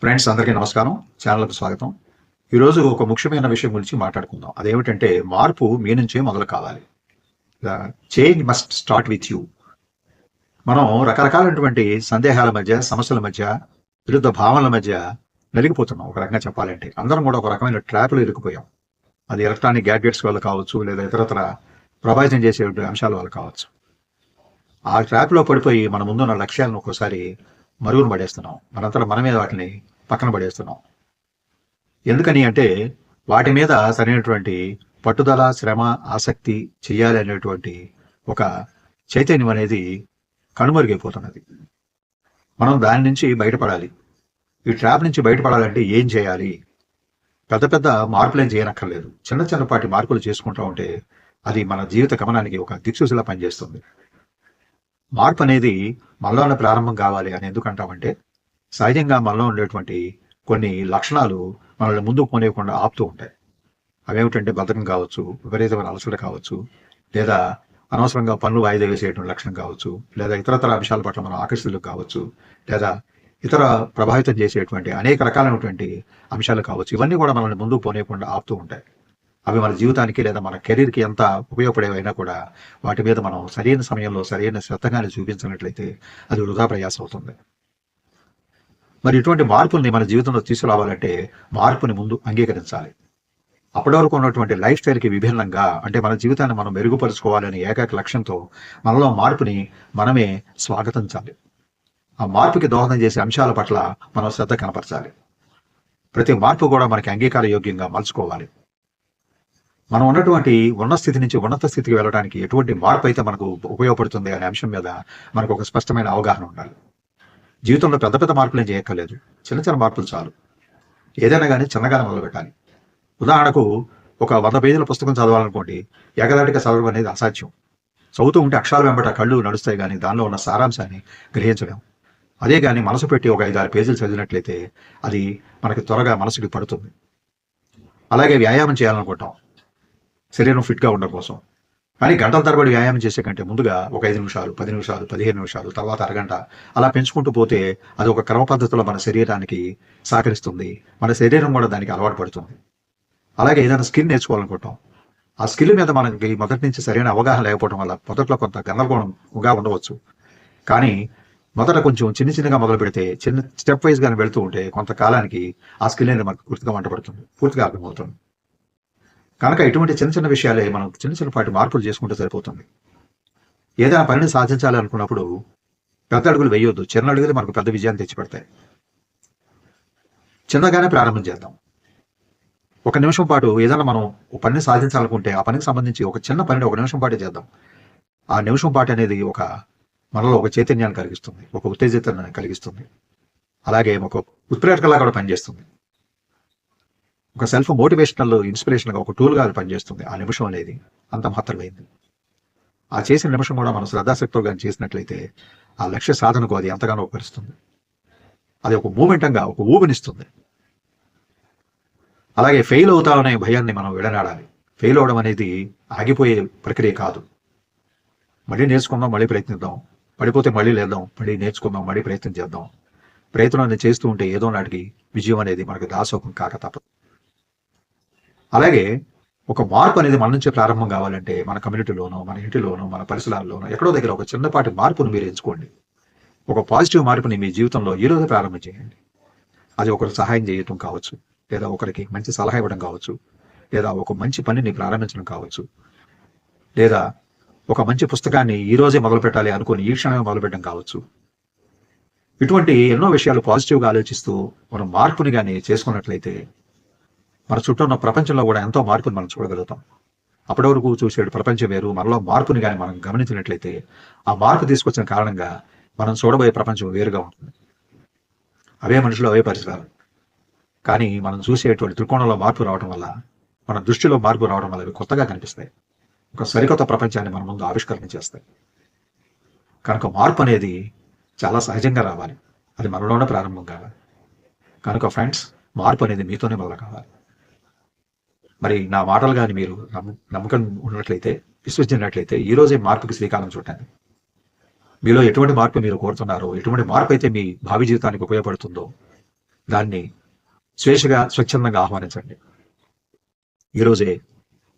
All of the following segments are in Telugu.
ఫ్రెండ్స్ అందరికీ నమస్కారం. ఛానల్‌కు స్వాగతం. ఈరోజు ఒక ముఖ్యమైన విషయం గురించి మాట్లాడుకుందాం. అదేమిటంటే మార్పు మీ నుంచే మొదలు కావాలి. Change must start with you. మనం రకరకాలైనటువంటి సందేహాల మధ్య, సమస్యల మధ్య, విరుద్ధ భావనల మధ్య నలిగిపోతున్నాం ఒక రకంగా చెప్పాలంటే. అందరం కూడా ఒక రకమైన ట్రాప్‌లో ఇరుక్కుపోయాం. అది ఎలక్ట్రానిక్ గ్యాడ్జెట్స్ వల్ల కావచ్చు, లేదా ఇతరత్ర ప్రభావితం చేసే అంశాల వల్ల కావచ్చు. ఆ ట్రాప్‌లో పడిపోయి మన ముందున్న లక్ష్యాలను ఒక్కోసారి మరుగున పడేస్తున్నాం. మనంతట మనమే వాటిని పక్కన పడేస్తున్నాం. ఎందుకని అంటే వాటి మీద సరైనటువంటి పట్టుదల, శ్రమ, ఆసక్తి చెయ్యాలి అనేటువంటి ఒక చైతన్యం అనేది కనుమరుగైపోతున్నది. మనం దాని నుంచి బయటపడాలి. ఈ ట్రాప్ నుంచి బయటపడాలంటే ఏం చేయాలి? పెద్ద పెద్ద మార్పులేం చేయనక్కర్లేదు. చిన్న చిన్నపాటి మార్పులు చేసుకుంటూ ఉంటే అది మన జీవిత గమనానికి ఒక దిక్సూచిలా పనిచేస్తుంది. మార్పు అనేది మనలోనే ప్రారంభం కావాలి అని ఎందుకు అంటామంటే, సహజంగా మనలో ఉండేటువంటి కొన్ని లక్షణాలు మనల్ని ముందుకు పోనీయకుండా ఆపుతూ ఉంటాయి. అవేమిటంటే బద్ధకం కావచ్చు, విపరీతమైన అలసట కావచ్చు, లేదా అనవసరంగా పనులు వాయిదా వేసేటువంటి లక్షణం కావచ్చు, లేదా ఇతరతర అంశాల పట్ల మనం ఆకర్షితులు కావచ్చు, లేదా ఇతర ప్రభావితం చేసేటువంటి అనేక రకాలైనటువంటి అంశాలు కావచ్చు. ఇవన్నీ కూడా మనల్ని ముందుకు పోనీయకుండా ఆపుతూ ఉంటాయి. అవి మన జీవితానికి లేదా మన కెరీర్కి ఎంత ఉపయోగపడేవైనా కూడా వాటి మీద మనం సరైన సమయంలో సరైన శ్రద్ధగానే చూపించినట్లయితే అది వృధా ప్రయాసం అవుతుంది. మరి ఇటువంటి మార్పుల్ని మన జీవితంలో తీసుకురావాలంటే మార్పుని ముందు అంగీకరించాలి. అప్పటి వరకు ఉన్నటువంటి లైఫ్ స్టైల్కి విభిన్నంగా, అంటే మన జీవితాన్ని మనం మెరుగుపరుచుకోవాలనే ఏకైక లక్ష్యంతో మనలో మార్పుని మనమే స్వాగతించాలి. ఆ మార్పుకి దోహదం చేసే అంశాల పట్ల మనం శ్రద్ధ కనపరచాలి. ప్రతి మార్పు కూడా మనకి అంగీకార యోగ్యంగా మలుచుకోవాలి. మనం ఉన్నటువంటి ఉన్న స్థితి నుంచి ఉన్నత స్థితికి వెళ్ళడానికి ఎటువంటి మార్పు అయితే మనకు ఉపయోగపడుతుంది అనే అంశం మీద మనకు ఒక స్పష్టమైన అవగాహన ఉండాలి. జీవితంలో పెద్ద పెద్ద మార్పులు ఏం చేయక్కర్లేదు. చిన్న చిన్న మార్పులు చాలు. ఏదైనా కానీ చిన్నగానే మొదలుపెట్టాలి. ఉదాహరణకు ఒక 100 పేజీల పుస్తకం చదవాలనుకోండి, ఏకదాటిగా చదవడం అనేది అసాధ్యం. చదువుతూ ఉంటే అక్షరాలు వెంబట కళ్ళు నడుస్తాయి, కానీ దానిలో ఉన్న సారాంశాన్ని గ్రహించలేం. అదే కానీ మనసు పెట్టి ఒక 5-6 పేజీలు చదివినట్లయితే అది మనకి త్వరగా మనసుకి పడుతుంది. అలాగే వ్యాయామం చేయాలనుకుంటాం శరీరం ఫిట్గా ఉండడం కోసం. కానీ గంటల తరబడి వ్యాయామం చేసే కంటే ముందుగా ఒక 5 నిమిషాలు, 10 నిమిషాలు, 15 నిమిషాలు, తర్వాత అరగంట అలా పెంచుకుంటూ పోతే అది ఒక క్రమ పద్ధతిలో మన శరీరానికి సహకరిస్తుంది. మన శరీరం కూడా దానికి అలవాటు పడుతుంది. అలాగే ఏదైనా స్కిల్ నేర్చుకోవాలనుకుంటాం. ఆ స్కిల్ మీద మనకి మొదటి నుంచి సరైన అవగాహన లేకపోవడం వల్ల మొదట్లో కొంత గందరగోళంగా ఉండవచ్చు. కానీ మొదట కొంచెం చిన్నగా మొదలు పెడితే, చిన్న స్టెప్ వైజ్ గానే వెళ్తూ ఉంటే కొంతకాలానికి ఆ స్కిల్ అనేది మనకు పూర్తిగా వంటపడుతుంది, పూర్తిగా అర్థమవుతుంది. కనుక ఇటువంటి చిన్న చిన్న విషయాలే మనం చిన్నపాటి మార్పులు చేసుకుంటే సరిపోతుంది. ఏదైనా పనిని సాధించాలి అనుకున్నప్పుడు పెద్ద అడుగులు వేయొద్దు. చిన్న అడుగులు మనకు పెద్ద విజయాన్ని తెచ్చిపెడతాయి. చిన్నగానే ప్రారంభం చేద్దాం. ఒక నిమిషం పాటు ఏదైనా మనం ఒక పనిని సాధించాలనుకుంటే ఆ పనికి సంబంధించి ఒక చిన్న పనిని ఒక నిమిషం పాటు చేద్దాం. ఆ నిమిషం పాటు అనేది మనలో ఒక చైతన్యాన్ని కలిగిస్తుంది, ఒక ఉత్తేజితాన్ని కలిగిస్తుంది. అలాగే ఒక ఉత్ప్రేరకలా కూడా పనిచేస్తుంది. ఒక సెల్ఫ్ మోటివేషనల్ ఇన్స్పిరేషన్గా ఒక టూల్గా అది పనిచేస్తుంది. ఆ నిమిషం అనేది అంత మాత్రమైంది. ఆ చేసిన నిమిషం కూడా మనం శ్రద్ధాశక్తితో కానీ చేసినట్లయితే ఆ లక్ష్య సాధనకు అది ఎంతగానో ఉపకరిస్తుంది. అది ఒక మూమెంటంగా ఒక ఊపినిస్తుంది. అలాగే ఫెయిల్ అవుతామనే భయాన్ని మనం విడనాడాలి. ఫెయిల్ అవడం అనేది ఆగిపోయే ప్రక్రియ కాదు. మళ్ళీ నేర్చుకుందాం, మళ్ళీ ప్రయత్నిద్దాం. పడిపోతే మళ్ళీ లేద్దాం, మళ్ళీ నేర్చుకుందాం, మళ్ళీ ప్రయత్నం చేద్దాం. ప్రయత్నాన్ని చేస్తూ ఉంటే ఏదో నాటికి విజయం అనేది మనకు దాసోహం కాక తప్పదు. అలాగే ఒక మార్పు అనేది మన నుంచే ప్రారంభం కావాలంటే మన కమ్యూనిటీలోనో, మన ఇంటిలోనో, మన పరిసరాల్లోనో ఎక్కడో దగ్గర ఒక చిన్నపాటి మార్పును మీరు ఎంచుకోండి. ఒక పాజిటివ్ మార్పుని మీ జీవితంలో ఈ రోజే ప్రారంభం చేయండి. అది ఒకరికి సహాయం చేయటం కావచ్చు, లేదా ఒకరికి మంచి సలహా ఇవ్వడం కావచ్చు, లేదా ఒక మంచి పనిని ప్రారంభించడం కావచ్చు, లేదా ఒక మంచి పుస్తకాన్ని ఈ రోజే మొదలు పెట్టాలి అనుకుని ఈ క్షణమే మొదలుపెట్టడం కావచ్చు. ఇటువంటి ఎన్నో విషయాలు పాజిటివ్గా ఆలోచిస్తూ మనం మార్పుని కానీ చేసుకున్నట్లయితే మన చుట్టూ ఉన్న ప్రపంచంలో కూడా ఎంతో మార్పుని మనం చూడగలుగుతాం. అప్పటి వరకు చూసే ప్రపంచం వేరు. మనలో మార్పుని కానీ మనం గమనించినట్లయితే ఆ మార్పు తీసుకొచ్చిన కారణంగా మనం చూడబోయే ప్రపంచం వేరుగా ఉంటుంది. అవే మనుషులు, అవే పరిసరాలు. కానీ మనం చూసేటువంటి దృక్కోణంలో మార్పు రావడం వల్ల, మన దృష్టిలో మార్పు రావడం వల్ల అవి కొత్తగా కనిపిస్తాయి. ఒక సరికొత్త ప్రపంచాన్ని మన ముందు ఆవిష్కరణ చేస్తాయి. కనుక మార్పు అనేది చాలా సహజంగా రావాలి. అది మనలోనే ప్రారంభం కావాలి. కనుక ఫ్రెండ్స్, మార్పు అనేది మీతోనే మొదలు కావాలి. మరి నా మాటలు కానీ మీరు నమ్మకం ఉన్నట్లయితే, విశ్వసించినట్లయితే ఈ రోజే మార్పుకి శ్రీకారం చుట్టండి. మీలో ఎటువంటి మార్పు మీరు కోరుతున్నారో, ఎటువంటి మార్పు అయితే మీ భావి జీవితానికి ఉపయోగపడుతుందో దాన్ని స్వేచ్ఛగా స్వచ్ఛందంగా ఆహ్వానించండి. ఈరోజే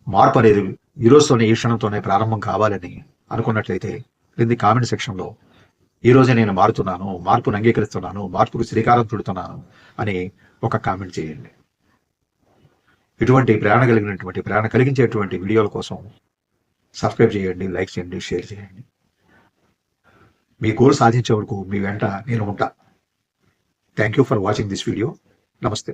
మార్పు అనేది ఈ రోజుతోనే, ఈ క్షణంతోనే ప్రారంభం కావాలని అనుకున్నట్లయితే క్రింది కామెంట్ సెక్షన్లో ఈ రోజే నేను మారుతున్నాను, మార్పును అంగీకరిస్తున్నాను, మార్పుకు శ్రీకారం చుడుతున్నాను అని ఒక కామెంట్ చేయండి. ఇటువంటి ప్రేరణ కలిగించేటువంటి వీడియోల కోసం సబ్స్క్రైబ్ చేయండి, లైక్ చేయండి, షేర్ చేయండి. మీ గోల్ సాధించే వరకు మీ వెంట నేను ఉంటా. Thank you for watching this video. నమస్తే.